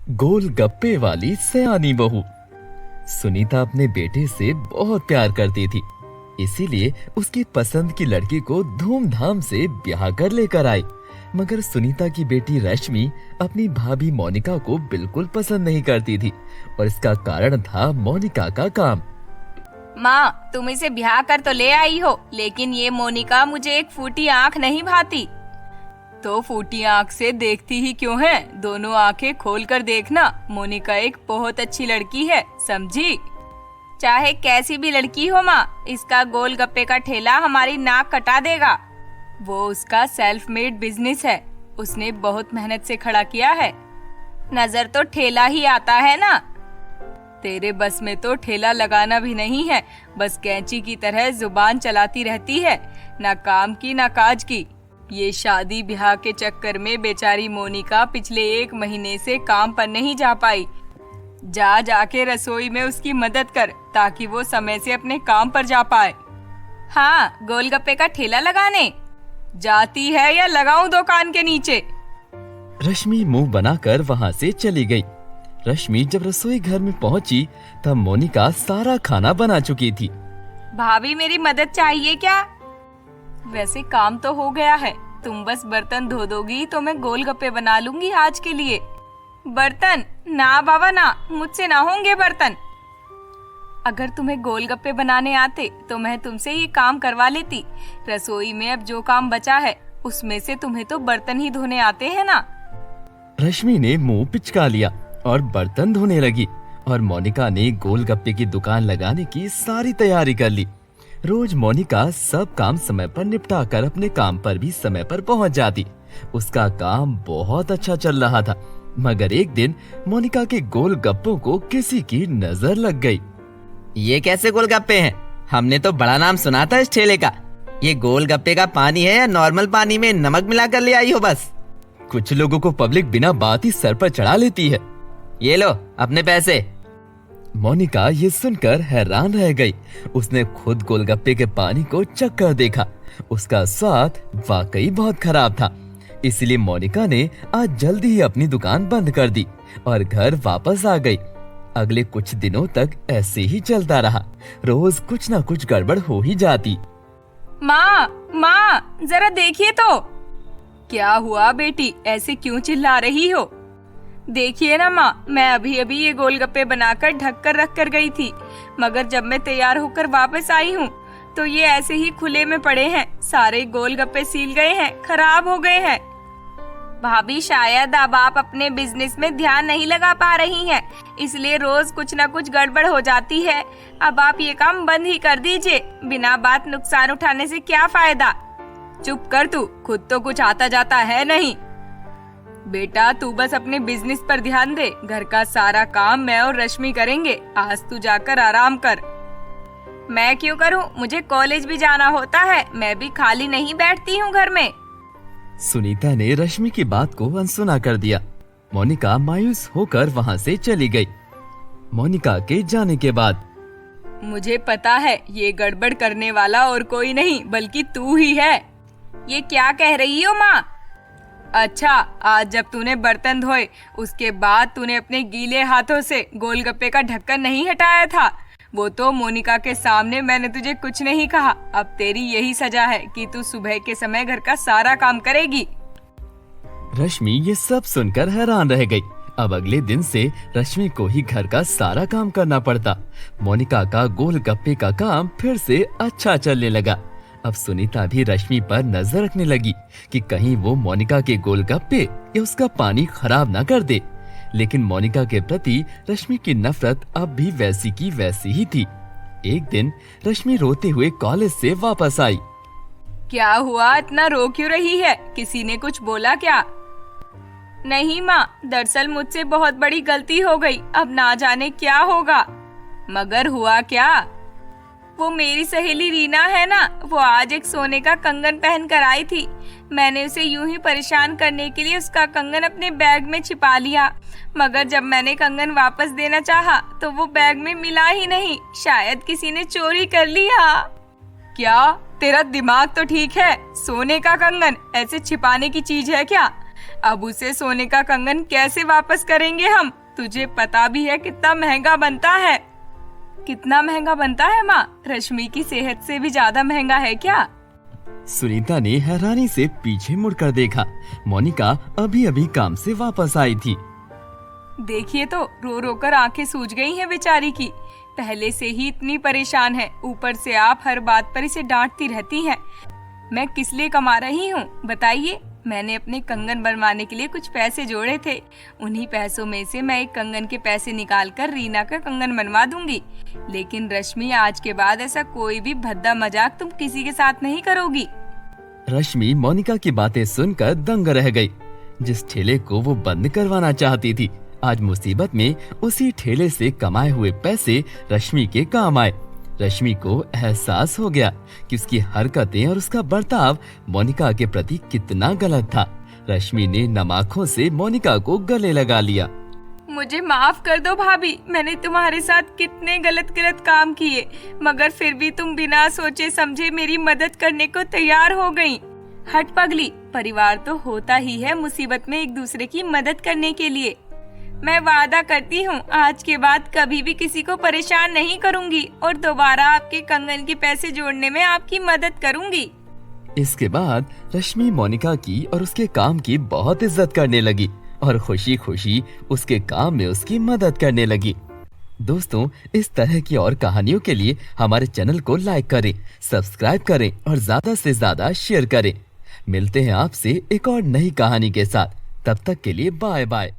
गोलगप्पे वाली सयानी बहू। सुनीता अपने बेटे से बहुत प्यार करती थी, इसीलिए उसकी पसंद की लड़की को धूमधाम से ब्याह कर लेकर आई। मगर सुनीता की बेटी रश्मि अपनी भाभी मोनिका को बिल्कुल पसंद नहीं करती थी और इसका कारण था मोनिका का काम। माँ, तुम इसे ब्याह कर तो ले आई हो, लेकिन ये मोनिका मुझे एक फूटी आँख नहीं भाती। तो फूटी आँख से देखती ही क्यों है? दोनों आँखें खोल कर देखना। मोनिका एक बहुत अच्छी लड़की है, समझी? चाहे कैसी भी लड़की हो माँ, इसका गोलगप्पे का ठेला हमारी नाक कटा देगा। वो उसका सेल्फ मेड बिजनेस है, उसने बहुत मेहनत से खड़ा किया है। नजर तो ठेला ही आता है ना। तेरे बस में तो ठेला लगाना भी नहीं है, बस कैंची की तरह जुबान चलाती रहती है, ना काम की ना काज की। ये शादी ब्याह के चक्कर में बेचारी मोनिका पिछले 1 महीने से काम पर नहीं जा पाई। जा जाके रसोई में उसकी मदद कर, ताकि वो समय से अपने काम पर जा पाए। हाँ, गोलगप्पे का ठेला लगाने जाती है या लगाऊं दुकान के नीचे? रश्मि मुंह बनाकर वहाँ से चली गई। रश्मि जब रसोई घर में पहुंची तब मोनिका सारा खाना बना चुकी थी। भाभी, मेरी मदद चाहिए क्या? वैसे काम तो हो गया है, तुम बस बर्तन धो दोगी तो मैं गोलगप्पे बना लूंगी आज के लिए। बर्तन? ना बाबा ना, मुझसे ना होंगे बर्तन। अगर तुम्हें गोलगप्पे बनाने आते तो मैं तुमसे ये काम करवा लेती। रसोई में अब जो काम बचा है उसमें से तुम्हें तो बर्तन ही धोने आते हैं ना। रश्मि ने मुंह पिचका लिया और बर्तन धोने लगी और मोनिका ने गोलगप्पे की दुकान लगाने की सारी तैयारी कर ली। रोज मोनिका सब काम समय पर निपटा कर अपने काम पर भी समय पर पहुंच जाती। उसका काम बहुत अच्छा चल रहा था, मगर एक दिन मोनिका के गोलगप्पों को किसी की नजर लग गई। ये कैसे गोलगप्पे हैं? हमने तो बड़ा नाम सुना था इस ठेले का। ये गोलगप्पे का पानी है या नॉर्मल पानी में नमक मिलाकर ले आई हो बस? कुछ लोगों को पब्लिक बिना बात ही सर पर चढ़ा लेती है। ये लो अपने पैसे। मोनिका ये सुनकर हैरान रह गई। उसने खुद गोलगप्पे के पानी को चख कर देखा। उसका स्वाद वाकई बहुत खराब था। इसलिए मोनिका ने आज जल्दी ही अपनी दुकान बंद कर दी और घर वापस आ गई। अगले कुछ दिनों तक ऐसे ही चलता रहा। रोज कुछ न कुछ गड़बड़ हो ही जाती। माँ, जरा देखिए तो। क्या हुआ बेटी, ऐसे क्यों चिल्ला रही हो? देखिए ना माँ, मैं अभी अभी ये गोलगप्पे बनाकर ढक कर रख कर गई थी, मगर जब मैं तैयार होकर वापस आई हूँ तो ये ऐसे ही खुले में पड़े हैं। सारे गोलगप्पे सील गए हैं, खराब हो गए हैं। भाभी, शायद अब आप अपने बिजनेस में ध्यान नहीं लगा पा रही हैं, इसलिए रोज कुछ न कुछ गड़बड़ हो जाती है। अब आप ये काम बंद ही कर दीजिए। बिना बात नुकसान उठाने से क्या फायदा। चुप कर तू, खुद तो कुछ आता जाता है नहीं। बेटा, तू बस अपने बिजनेस पर ध्यान दे। घर का सारा काम मैं और रश्मि करेंगे। आज तू जाकर आराम कर। मैं क्यों करूं? मुझे कॉलेज भी जाना होता है। मैं भी खाली नहीं बैठती हूं घर में। सुनीता ने रश्मि की बात को अनसुना कर दिया। मोनिका मायूस होकर वहाँ से चली गई। मोनिका के जाने के बाद मुझे पता है ये गड़बड़ करने वाला और कोई नहीं बल्कि तू ही है। ये क्या कह रही हो माँ? अच्छा, आज जब तूने बर्तन धोए उसके बाद तूने अपने गीले हाथों से गोलगप्पे का ढक्कन नहीं हटाया था। वो तो मोनिका के सामने मैंने तुझे कुछ नहीं कहा। अब तेरी यही सजा है कि तू सुबह के समय घर का सारा काम करेगी। रश्मि ये सब सुनकर हैरान रह गई। अब अगले दिन से रश्मि को ही घर का सारा काम करना पड़ता। मोनिका का गोलगप्पे का काम फिर से अच्छा चलने लगा। अब सुनीता भी रश्मि पर नजर रखने लगी कि कहीं वो मोनिका के गोलगप्पे या उसका पानी खराब ना कर दे। लेकिन मोनिका के प्रति रश्मि की नफरत अब भी वैसी की वैसी ही थी। एक दिन रश्मि रोते हुए कॉलेज से वापस आई। क्या हुआ, इतना रो क्यों रही है? किसी ने कुछ बोला क्या? नहीं माँ, दरअसल मुझसे बहुत बड़ी गलती हो गई। अब ना जाने क्या होगा। मगर हुआ क्या? वो मेरी सहेली रीना है ना, वो आज एक सोने का कंगन पहन कर आई थी। मैंने उसे यूं ही परेशान करने के लिए उसका कंगन अपने बैग में छिपा लिया, मगर जब मैंने कंगन वापस देना चाहा तो वो बैग में मिला ही नहीं। शायद किसी ने चोरी कर लिया। क्या? तेरा दिमाग तो ठीक है? सोने का कंगन ऐसे छिपाने की चीज है क्या? अब उसे सोने का कंगन कैसे वापस करेंगे हम? तुझे पता भी है कितना महंगा बनता है? कितना महंगा बनता है माँ? रश्मि की सेहत से भी ज्यादा महंगा है क्या? सुनीता ने हैरानी से पीछे मुड़कर देखा। मोनिका अभी अभी काम से वापस आई थी। देखिए तो रो रो कर आंखें सूज गई हैं बेचारी की। पहले से ही इतनी परेशान है, ऊपर से आप हर बात पर इसे डांटती रहती हैं। मैं किस लिए कमा रही हूँ बताइए? मैंने अपने कंगन बनवाने के लिए कुछ पैसे जोड़े थे। उन्हीं पैसों में से मैं एक कंगन के पैसे निकालकर रीना का कंगन बनवा दूंगी। लेकिन रश्मि, आज के बाद ऐसा कोई भी भद्दा मजाक तुम किसी के साथ नहीं करोगी। रश्मि मोनिका की बातें सुनकर दंग रह गई। जिस ठेले को वो बंद करवाना चाहती थी, आज मुसीबत में उसी ठेले से कमाए हुए पैसे रश्मि के काम आए। रश्मि को एहसास हो गया कि उसकी हरकतें और उसका बर्ताव मोनिका के प्रति कितना गलत था। रश्मि ने नम आंखों से मोनिका को गले लगा लिया। मुझे माफ कर दो भाभी, मैंने तुम्हारे साथ कितने गलत गलत काम किए, मगर फिर भी तुम बिना सोचे समझे मेरी मदद करने को तैयार हो गई। हट पगली, परिवार तो होता ही है मुसीबत में एक दूसरे की मदद करने के लिए। मैं वादा करती हूँ आज के बाद कभी भी किसी को परेशान नहीं करूँगी और दोबारा आपके कंगन के पैसे जोड़ने में आपकी मदद करूँगी। इसके बाद रश्मि मोनिका की और उसके काम की बहुत इज्जत करने लगी और खुशी खुशी उसके काम में उसकी मदद करने लगी। दोस्तों, इस तरह की और कहानियों के लिए हमारे चैनल को लाइक करें, सब्सक्राइब करें और ज्यादा से ज्यादा शेयर करें। मिलते हैं आपसे एक और नई कहानी के साथ। तब तक के लिए बाय बाय।